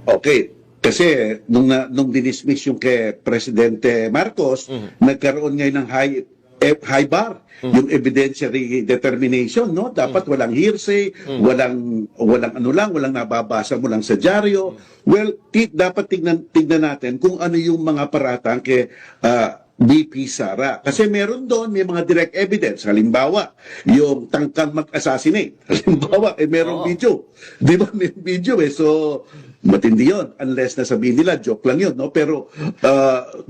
Okay. Kasi nung dinismiss yung kay Presidente Marcos, nagkaroon ngayon ng high bar, yung evidentiary determination, no? Dapat walang hearsay, walang walang nababasa mo lang sa dyaryo. Well, dapat tignan natin kung ano yung mga paratang kay BP Sara. Kasi meron doon, may mga direct evidence. Halimbawa, yung tangkang mag-assassinate. Halimbawa, merong video. Di ba? May video eh. So, matindi yun. Unless nasabihin nila, joke lang yun. No? Pero,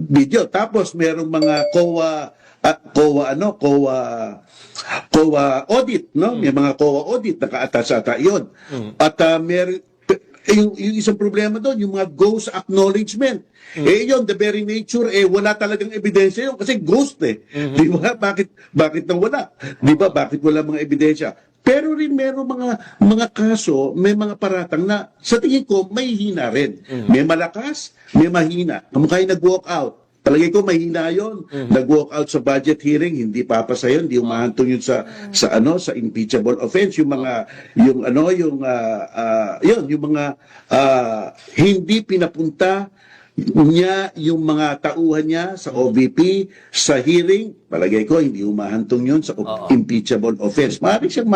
video. Tapos, merong mga COA audit. No? May mga COA audit. Naka-atas-ata yun. At yung isang problema doon, yung mga ghost acknowledgement. Yun, the very nature, wala talagang ebidensya yun kasi ghost Di ba? Bakit nang wala? Di ba? Bakit wala mga ebidensya? Pero rin meron mga kaso, may mga paratang na sa tingin ko may hina rin. May malakas, may mahina. Kamukha yung nag-walk out. Palagay ko mahina yon. Nag-walk out sa budget hearing, hindi papasa yun, hindi umahantong yun sa impeachable offense, yung mga hindi pinapunta niya yung mga tauhan niya sa OVP sa hearing, palagay ko hindi umahantong yun sa impeachable offense. Maaari siyang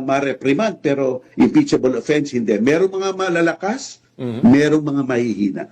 ma-reprimand pero impeachable offense hindi. Merong mga malalakas, merong mga mahihina.